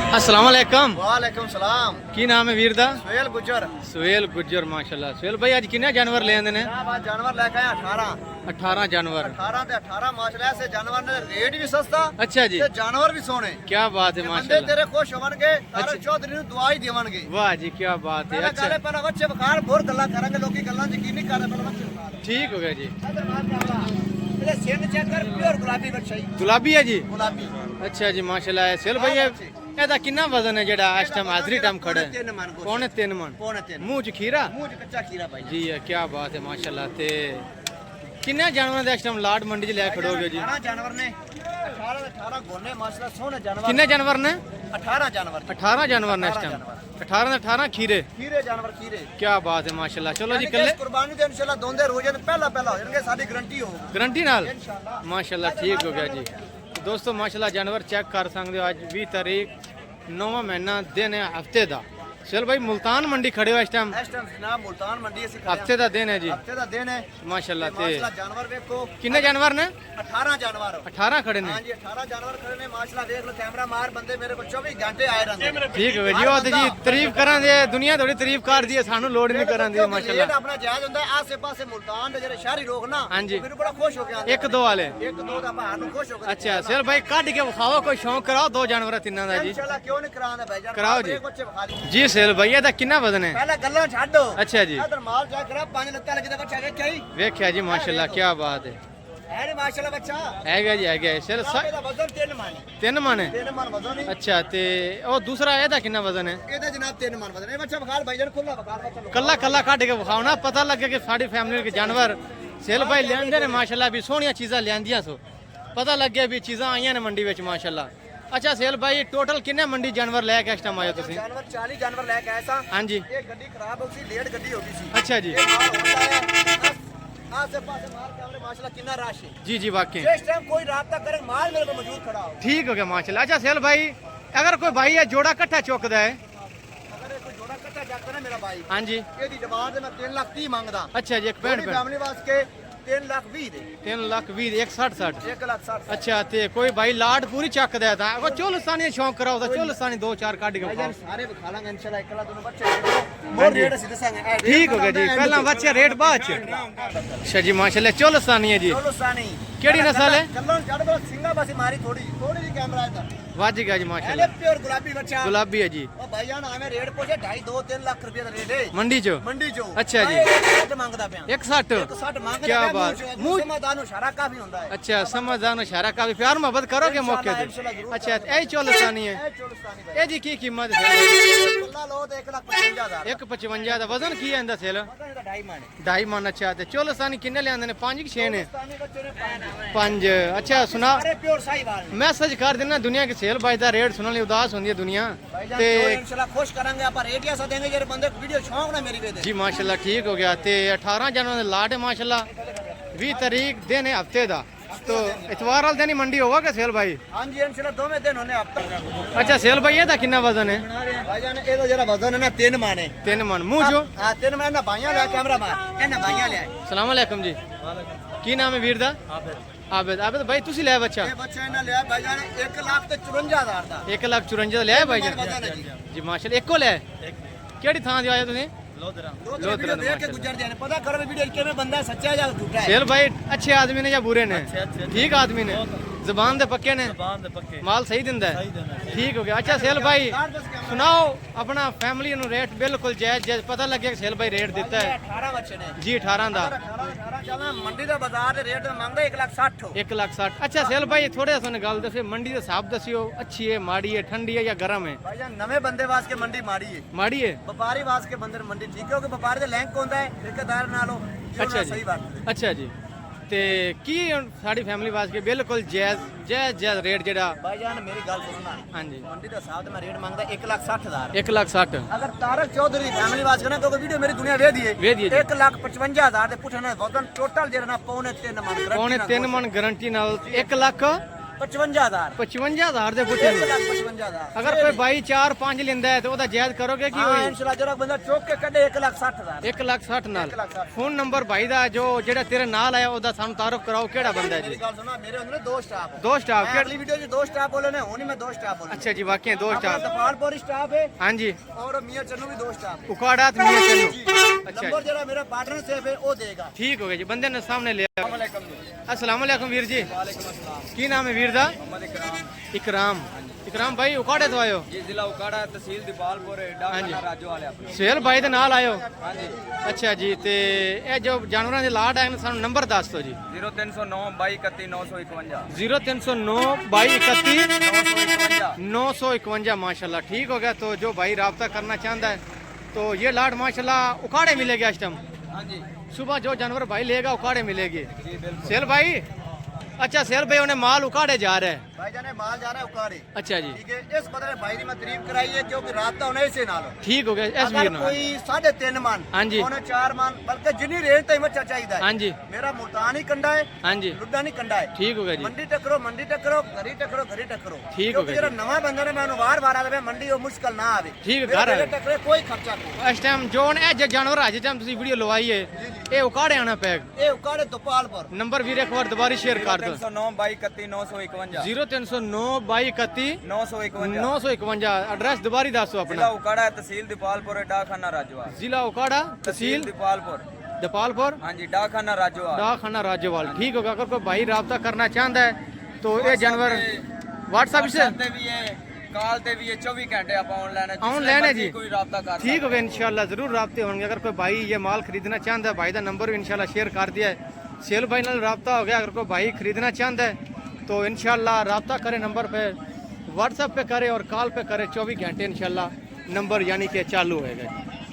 अस्सलाम वालेकुम। वालेकुम सलाम। की नाम है वीर दा? सुहेल गुजर। सुहेल गुजर माशाल्लाह। सुहेल भाई आज किन्ने जानवर ले आंदे ने? जानवर लेके आए 18 18 जानवर। 18 ते 18 माशाल्लाह से जानवर ने रेट भी सस्ता। अच्छा जी। ते जानवर भी सोने। क्या बात है बंदे माशाल्लाह। तेरे खुश होवणगे तारे अच्छा। चौधरी नु दुआ ही देवणगे। वाह जी क्या बात है। पहले अच्छा गाले पहले बच्चे बखार बोर गल्ला करांगे लोकी गल्ला यकीन नहीं करदे पहले बच्चे बखार। ठीक हो गया जी। इधर मार कैमरा। पहले सिंध चेक कर प्योर गुलाबी बच्चा ही। गुलाबी है जी। गुलाबी। अच्छा जी माशाल्लाह। सुहेल भाई ਇਹਦਾ ਕਿੰਨਾ ਵਜ਼ਨ ਹੈ ਜਿਹੜਾ ਇਸ ਟਾਈਮ ਹਾਜ਼ਰੀ ਟਾਈਮ ਖੜਾ ਹੈ? 3 मन। ਪੌਣੇ 3 ਮਣ। पौने 3। ਮੂੰਹ ਚ ਖੀਰਾ? मुंह च कच्चा खीरा भाई। ਜੀ ਕੀ ਬਾਤ ਹੈ ਮਾਸ਼ਾਅੱਲਾ। ਤੇ ਕਿੰਨੇ ਜਾਨਵਰਾਂ ਦੇ ਇਸ ਟਾਈਮ ਲਾਟ ਮੰਡੀ 'ਚ ਲੈ ਖੜੋਗੇ ਜੀ? 18 जानवर ने 18 ਦੇ 18 ਗੋਨੇ ਮਾਸ਼ਾਅੱਲਾ ਸੋਹਣੇ जानवर। ਕਿੰਨੇ ਜਾਨਵਰ ਨੇ? 18 जानवर। 18 ਜਾਨਵਰ ਨੇ ਇਸ ਟਾਈਮ। 18 ਦੇ 18 ਖੀਰੇ। खीरे जानवर खीरे। ਕੀ ਬਾਤ ਹੈ ਮਾਸ਼ਾਅੱਲਾ। ਚਲੋ ਜੀ यानी कि ਕੱਲੇ इस कुर्बानी दे इंशाल्लाह दोंदे रोजे ने पहला पहला हो जाएंगे साडी गारंटी हो ਗਰੰਟੀ ਨਾਲ इंशाल्लाह। ਮਾਸ਼ਾਅੱਲਾ ठीक हो गया जी। तो दोस्तों माशाल्लाह जानवर चेक कर सकते हो। आज 20 तारीख 9वां महीना दिन है हफ्ते का। चल भाई मुल्तान मंडी खड़े हो इस टाइम। इस टाइम जनाब मुल्तान मंडी से हफ्ते का दिन है जी हफ्ते दा दिन है माशाल्लाह। ते माशाल्लाह जानवर देखो किन्ने जानवर ने? 18 जानवर। 18 खड़े ने। हां जी 18 जानवर खड़े ने माशाल्लाह देख लो कैमरा मार बंदे मेरे को 24 घंटे आए रहंदे। ठीक हो गया जी। ਉਹ ਤੇ ਜੀ ਤਾਰੀਫ ਕਰਾਂ ਦੇ ਦੁਨੀਆ ਥੋੜੀ ਤਾਰੀਫ ਕਰਦੀ ਹੈ ਸਾਨੂੰ ਲੋੜ ਨਹੀਂ ਕਰਾਂ ਦੀ ਮਾਸ਼ਾਅੱਲਾ। रेट अपना जायज ਹੁੰਦਾ है आसे पासे मुल्तान ਦੇ ਜਿਹੜੇ ਸ਼ਹਿਰੀ ਲੋਕ ਨਾ हाँ जी। ਮੈਨੂੰ ਬੜਾ ਖੁਸ਼ ਹੋ ਕੇ ਆਂਦੇ ਇੱਕ ਦੋ ਵਾਲੇ। ਇੱਕ ਦੋ ਦਾ ਬਾਹਰ ਨੂੰ ਖੁਸ਼ ਹੋ ਕੇ अच्छा सेल भाई ਕੱਢ ਕੇ ਵਿਖਾਓ ਕੋਈ ਸ਼ੌਂਕ ਕਰਾਓ ਦੋ ਜਾਨਵਰ ਤਿੰਨਾਂ ਦਾ ਜੀ। इंशाल्लाह क्यों नहीं करांदा भाईजान कराओ जी। बच्चे बखा दी ਜੀ सेल भाई ਇਹਦਾ ਕਿੰਨਾ ਵਜ਼ਨ ਹੈ? पहला गल्ला छाड़ो। अच्छा जी। इधर माल जा करा 5 लत्ता लगे बच्चा देखिया ही ਵੇਖਿਆ ਜੀ ਮਾਸ਼ਾਅੱਲਾ ਕੀ ਬਾਤ ਹੈ। है नी माशाल्लाह बच्चा ਹੈਗਾ ਜੀ ਹੈਗਾ सेल ਇਹਦਾ ਵਜ਼ਨ 3 ਮਣ। 3 ਮਣ ਹੈ। 3 ਮਣ ਵਜ਼ਨ ਹੈ। ਅੱਛਾ ਤੇ ਉਹ ਦੂਸਰਾ ਇਹਦਾ ਕਿੰਨਾ ਵਜ਼ਨ ਹੈ? ਇਹਦਾ ਜਨਾਬ 3 ਮਣ ਵਜ਼ਨ ਹੈ। ਇਹ ਬੱਚਾ ਬਖਾਲ ਭਾਈਜਾਨ ਖੁੱਲਾ ਬਖਾਲ ਬੱਚਾ ਕੱਲਾ ਕੱਲਾ ਕੱਢ ਕੇ ਵਿਖਾਓ ਨਾ ਪਤਾ ਲੱਗੇ ਕਿ ਸਾਡੀ ਫੈਮਿਲੀ ਦੇ ਜਾਨਵਰ ਸੇਲ ਭਾਈ ਲਿਆਂਦੇ ਨੇ ਮਾਸ਼ਾਅੱਲਾ ਵੀ ਸੋਹਣੀਆਂ ਚੀਜ਼ਾਂ ਲਿਆਂਦੀਆਂ ਸੋ ਪਤਾ ਲੱਗਿਆ ਵੀ ਚੀਜ਼ਾਂ ਆਈਆਂ ਨੇ ਮੰਡੀ ਵਿੱਚ ਮਾਸ਼ਾਅੱਲਾ। ਅੱਛਾ ਸੇਲ ਭਾਈ ਟੋਟਲ ਕਿੰਨੇ ਮੰਡੀ ਜਾਨਵਰ ਲੈ ਕੇ ਇਸ ਟਾਈਮ ਆਏ ਤੁਸੀਂ? जानवर 40 जानवर लेके आया था। ਹਾਂਜੀ ये गड्डी खराब हो गई लेट गड्डी हो गई सी। अच्छा जी। ये माल होता है आसे पासे माल कैमरे माशाल्लाह कितना रश है। जी जी वाकई इस टाइम कोई रास्ता करे माल मेरे को मौजूद खड़ा हो। ठीक हो गया माशाल्लाह। अच्छा सेल भाई अगर कोई भाई है जोड़ा इकट्ठा चुकदा है? अगर ये कोई जोड़ा कट्टा जाता ना मेरा भाई हाँ जी। ਇਹਦੀ ਡਿਮਾਂਡ ਤੇ ਮੈਂ 3 ਲੱਖ 30 ਮੰਗਦਾ। अच्छा जी एक पैंठ पैंठ फैमिली वास्ते 3 ਲੱਖ 20 ਦੇ 3 ਲੱਖ 20 1 60 60। 1 ਲੱਖ 60। अच्छा ते कोई भाई लाट पूरी ਚੱਕਦਾ ਤਾਂ ਉਹ ਚੋਲਸਾਨੀ ਸ਼ੌਂਕ ਕਰਾਓ ਤਾਂ ਚੋਲਸਾਨੀ 2-4 ਕੱਢ ਕੇ भाईजान ਵਿਖਾਓ। सारे बखा लांगे इंशाल्लाह। इकला दोनों बच्चे मोर रेट सीधे संगे ठीक हो गया जी। पहला बच्चे रेट बाद च। अच्छा जी माशाल्लाह चोलसानी है जी। चोलसानी केड़ी नस्ल है? कल्लों चढ़ दो सिंगा बस मारी थोड़ी थोड़ी जी कैमरा है इधर। वाज गया जी पहले माशाल्लाह। प्योर गुलाबी बच्चा। गुलाबी है जी। ओ भाईजान हमें रेट पूछे 2.5-2-3 लाख रुपए का रेट है मंडी चो मंडी चो। अच्छा जी। 160 ਮੰਗਦਾ ਪਿਆ। 160 160 ਮੰਗਦਾ क्या ਪਿਆ। बात। ਮੂੰਹ ਸਮਝਦਾਰ ਇਸ਼ਾਰਾ ਕਾਫੀ ਹੁੰਦਾ ਹੈ। अच्छा समझदार इशारा का भी प्यार मोहब्बत करोगे मौके पे। अच्छा यही चोलसानी है। ਇਹ ਚੋਲਸਾਨੀ ਭਾਈ ये जी की कीमत है? ਕੱਲਾ ਲੋ ਤੇ 1,55,000। 155 ਦਾ ਵਜ਼ਨ ਕੀ ਹੈ ਇਹਦਾ ਸੇਲ? ਪਤਾ ਇਹਦਾ 2.5 ਮਣ ਹੈ। 2.5 ਮਨ। ਅੱਛਾ ਤੇ ਚੋਲਸਾਨੀ ਕਿੰਨੇ ਲਿਆਂਦੇ ਨੇ? 5 ਕਿ 6 ਨੇ? ਚੋਲਸਾਨੀ ਬੱਚੇ ਨੇ ਪਾਇਆ 5। ਅੱਛਾ ਸੁਣਾ ਸਾਰੇ ਪਿਓਰ ਸਾਹੀਵਾਲ ਨੇ। ਮੈਸੇਜ ਕਰ ਦੇਣਾ ਦੁਨੀਆ के सेल भाई ਦਾ रेट सुनने ਲਈ ਉਦਾਸ ਹੁੰਦੀ ਹੈ ਦੁਨੀਆ ਭਾਈਜਾਨ ਤੇ ਜੋ ਇਨਸ਼ਾਅੱਲਾ ਖੁਸ਼ ਕਰਾਂਗੇ ਆਪਾਂ ਰੇਟ ਹੀ ਐਸਾ ਦੇंगे ਜਿਹੜੇ ਬੰਦੇ ਵੀਡੀਓ ਸ਼ੌਂਕ ਨਾਲ ਮੇਰੀ ਵੇਦੇ। ਜੀ ਮਾਸ਼ਾਅੱਲਾ ਠੀਕ ਹੋ ਗਿਆ। ਤੇ 18 ਜਨਵਰੀ ਦੇ ਲਾਟ ਹੈ ਮਾਸ਼ਾਅੱਲਾ। 20 ਤਾਰੀਖ ਦਿਨ ਹੈ ਹਫਤੇ ਦਾ। तो इतवार वाले दिन ही मंडी होगा क्या सेल भाई? हाँ जी इंशाल्लाह दोवें दिन होने अब तक। अच्छा सेल भाई ਇਹਦਾ ਕਿੰਨਾ ਵਜ਼ਨ ਹੈ? भाईजान ਇਹਦਾ ਜਿਹੜਾ ਵਜ਼ਨ ਹੈ ਨਾ 3 ਮਣ ਹੈ। 3 ਮਨ ਮੂੰਹ ਜੋ। ਹਾਂ 3 ਮਣ ਨਾ ਭਾਈਆਂ ਲਿਆ ਕੈਮਰਾ ਮਾਰ ਇਹਨਾਂ ਭਾਈਆਂ ਲਿਆ। ਸਲਾਮ ਅਲੈਕੁਮ ਜੀ। ਕੀ ਨਾਮ ਹੈ ਵੀਰ ਦਾ? ਆਬਦ। ਆਬਦ ਭਾਈ ਤੁਸੀਂ ਲਿਆ ਬੱਚਾ? ਇਹ ਬੱਚਾ ਇਹਨਾਂ ਲਿਆ ਭਾਈਜਾਨ 1,54,000 ਦਾ। 1,54 ਦਾ ਲਿਆ ਭਾਈ ਵਜ਼ਨ ਹੈ ਜੀ। ਜੀ ਮਾਸ਼ਾਅੱਲਾ। ਇੱਕੋ ਲਿਆ? ਕਿਹੜੀ ਥਾਂ ਤੇ ਆਏ ਤੁਸੀਂ? ਲੋਧਰਾ ਦੇਖ ਕੇ ਗੁਜ਼ਰ ਜਾਣੇ ਪਤਾ ਕਰੋ ਵੀਡੀਓ ਕਿਵੇਂ ਬੰਦਾ ਸੱਚਾ ਜਾਂ ਝੂਠਾ ਹੈ। सेल भाई अच्छे आदमी ने या बुरे ने? ठीक आदमी ने ਜ਼ਬਾਨ ਦੇ ਪੱਕੇ ਨੇ? ਮਾਲ ਸਹੀ ਦਿੰਦਾ ਹੈ? ਠੀਕ ਹੋ ਗਿਆ। ਅੱਛਾ ਸੇਲ ਭਾਈ ਸੁਣਾਓ ਆਪਣਾ ਫੈਮਿਲੀ ਨੂੰ ਰੇਟ ਬਿਲਕੁਲ ਜਾਇਜ਼ ਜਾਇਜ਼ ਪਤਾ ਲੱਗਿਆ ਕਿ ਸੇਲ ਭਾਈ ਰੇਟ ਦਿੱਤਾ ਹੈ? 18 ਬੱਚੇ ਨੇ ਜੀ 18 ਦਾ। 18 ਚਾਹਾਂ ਮੰਡੀ ਦਾ ਬਾਜ਼ਾਰ ਦੇ ਰੇਟ ਮੰਗਦਾ 1,60,000। 1,60,000। ਅੱਛਾ ਸੇਲ ਭਾਈ ਥੋੜੇ ਸਾਨੂੰ ਗੱਲ ਦੱਸਿਓ ਮੰਡੀ ਦਾ ਹਿਸਾਬ ਦੱਸਿਓ ਅੱਛੀ ਹੈ ਮਾੜੀ ਹੈ ਠੰਡੀ ਹੈ ਜਾਂ ਗਰਮ ਹੈ? ਭਾਈਜਾਨ ਨਵੇਂ ਬੰਦੇ ਵਾਸਤੇ ਮੰਡੀ ਮਾੜੀ ਹੈ। ਮਾੜੀ ਹੈ? ਵਪਾਰੀ ਵਾਸਤੇ ਬੰਦਰ ਮੰਡੀ ਠੀਕ ਹੈ ਕਿਉਂਕਿ ਵਪਾਰੀ ਦਾ ਲਿੰਕ ਹੁੰਦਾ ਹੈ ਠੇਕੇਦਾਰ ਨਾਲੋਂ। ਅੱਛਾ ਜੀ। ਸਹੀ ਬਾਤ। ਅੱਛਾ ਜੀ। ਤੇ ਕੀ ਹੁਣ ਸਾਡੀ ਫੈਮਿਲੀ ਵਾਸਤੇ ਬਿਲਕੁਲ ਜਾਇਜ਼ ਰੇਟ ਜਿਹੜਾ? ਭਾਈਜਾਨ ਮੇਰੀ ਗੱਲ ਸੁਣਨਾ। ਹਾਂਜੀ ਮੰਡੀ ਦਾ ਹਿਸਾਬ ਤੇ ਮੈਂ ਰੇਟ ਮੰਗਦਾ 1,60,000। 1,60,000। ਅਗਰ ਤਾਰਕ ਚੌਧਰੀ ਫੈਮਿਲੀ ਵਾਸਤੇ ਨਾ ਕਿਉਂਕਿ ਵੀਡੀਓ ਮੇਰੀ ਦੁਨੀਆ ਵੇਖਦੀ ਹੈ। 1,55,000 ਦੇ ਪੁੱਠੇ ਨਾਲ ਵਜ਼ਨ ਟੋਟਲ ਜਿਹੜਾ ਨਾ 3.5 ਮਣ ਪੌਣੇ 3 ਮਣ ਗਾਰੰਟੀ ਨਾਲ 1,60,000 55,000 55,000 ਦੇ ਪੁੱਛੇ ਨੂੰ 1,55,000 ਅਗਰ ਕੋਈ ਬਾਈ 4-5 ਲੈਂਦਾ ਹੈ ਤੇ ਉਹਦਾ ਜਾਇਜ਼ ਕਰੋਗੇ ਕੀ ਹਾਂ ਹੋਈ ਇਨਸ਼ਾਅੱਲਾ ਜਿਹੜਾ ਬੰਦਾ ਚੁੱਕ ਕੇ ਕੱਢੇ 1,60,000 1,60,000 ਨਾਲ 1,60,000 ਫੋਨ ਨੰਬਰ ਭਾਈ ਦਾ ਜੋ ਜਿਹੜਾ ਤੇਰੇ ਨਾਲ ਆਇਆ ਉਹਦਾ ਸਾਨੂੰ ਤਾਰਫ ਕਰਾਓ ਕਿਹੜਾ ਬੰਦਾ ਹੈ ਮੇਰੀ ਜੀ ਗੱਲ ਸੁਣਾ ਮੇਰੇ ਹੁੰਦੇ ਨੇ ਦੋ ਸਟਾਫ ਦੋ ਸਟਾਫ ਅਗਲੀ ਵੀਡੀਓ 'ਚ ਦੋ ਸਟਾਫ ਬੋਲੇ ਨੇ ਹੁਣ ਹੀ ਮੈਂ ਦੋ ਸਟਾਫ ਬੋਲੇ ਅੱਛਾ ਜੀ ਵਾਕਈ ਦੋ ਸਟਾਫ ਦਪਾਲਪੁਰ ਸਟਾਫ ਹੈ ਹਾਂਜੀ और मियां चन्नू भी दो स्टाफ ਉਕਾੜਾ ਤੇ ਮੀਆਂ ਚੱਲੂ ਅੱਛਾ नंबर जरा मेरा पार्टनर से है वो देगा ਠੀਕ ਹੋ ਗਿਆ ਜੀ ਬੰਦੇ ਨੇ ਸਾਹਮਣੇ ਲਿਆ वालेकुम अस्सलाम वालेकुम वीर जी अस्सलाम ਕੀ ਨਾਮ ਹੈ ਵੀਰ ਦਾ मोहम्मद इकराम ਇਕਰਾਮ ਇਕਰਾਮ ਭਾਈ ਉਕਾੜੇ ਤੋਂ ਆਇਓ जी जिला उकाड़ा तहसील दीपालपुर डाकखाना राजो वाले अपने ਸੁਹੇਲ ਭਾਈ ਦੇ ਨਾਲ ਆਇਓ हां जी ਅੱਛਾ ਜੀ ਤੇ ਇਹ ਜੋ ਜਾਨਵਰਾਂ ਦੇ ਲਾਟ ਆਏ ਨੇ ਸਾਨੂੰ ਨੰਬਰ ਦੱਸ ਦਿਓ ਜੀ 0309 22 951 0309 22 951 951 माशाल्लाह ठीक हो गया तो जो भाई राब्ता करना चाहता है तो ये लाट माशाल्लाह उखाड़े मिलेगा इस टाइम हां जी सुबह जो जानवर भाई लेगा उखाड़े मिलेगी जी बिल्कुल सेल भाई अच्छा सेल भाई उन्हें माल उखाड़े जा रहे हैं भाई जाने माल जा रहा है उकाड़े अच्छा जी ठीक है इस बदले भाई ने मैं तारीफ कराई है क्योंकि रात होने से ना लो ठीक हो गया एस अगर वीर कोई 3.5 मन हाँ जी। 4 मन बल्कि जिन्नी रेंज तक बच्चा चाहिए हाँ जी मेरा मुल्तान ही कंडा है हाँ जी लुड्डा नहीं कंडा है ठीक हो गया जी मंडी टकरो घरी टकरो ठीक हो गया जरा नवा बंदा ने मैं वार वार आवे मंडी वो मुश्किल ना आवे ठीक है, मेरे घर आवे। मेरे टकरे कोई खर्चा नहीं इस टाइम जो ने जो जानवर आज टाइम ਤੁਸੀਂ ਵੀਡੀਓ ਲਵਾਈ ਹੈ ਇਹ ਉਕਾੜੇ ਆਣਾ ਪੈਗ ये उकाड़े दोपालपुर ਨੰਬਰ ਵੀਰ ਇੱਕ ਵਾਰ ਦੁਬਾਰਾ ਸ਼ੇਅਰ ਕਰ ਦਿਓ 309 22 951 0309 22 951 951 ਐਡਰੈਸ ਦੁਬਾਰਾ ਦੱਸੋ जिला ਆਪਣਾ उकाड़ा है तहसील दीपालपुर डाकखाना राजोवाल ਜ਼ਿਲ੍ਹਾ ਉਕਾੜਾ ਤਹਿਸੀਲ दीपालपुर दपालपुर हाँ जी डाकखाना राजोवाल डाकखाना राज्यवाल ठीक होगा अगर कोई भाई राब्ता करना चाहता है तो ये जानवर व्हाट्सएप से ਤੇ ਵੀ ਹੈ ਕਾਲ ਤੇ ਵੀ ਹੈ 24 ਘੰਟੇ ਆਪਾਂ ਆਨਲਾਈਨ ऑनलाइन है जी ਕੋਈ ਰਾਬਤਾ ਕਰ ठीक होगा इंशाल्लाह जरूर राब्ते होंगे अगर कोई भाई ये माल खरीदना चाहता है भाई का नंबर भी इंशाल्लाह शेयर कर दिया है सेल भाई नाल राब्ता हो गया अगर कोई भाई खरीदना चाहता है तो इंशाल्लाह राब्ता करे नंबर पे व्हाट्सएप पे करे और कॉल पे करे 24 घंटे इंशाल्लाह नंबर यानी कि चालू होएगा।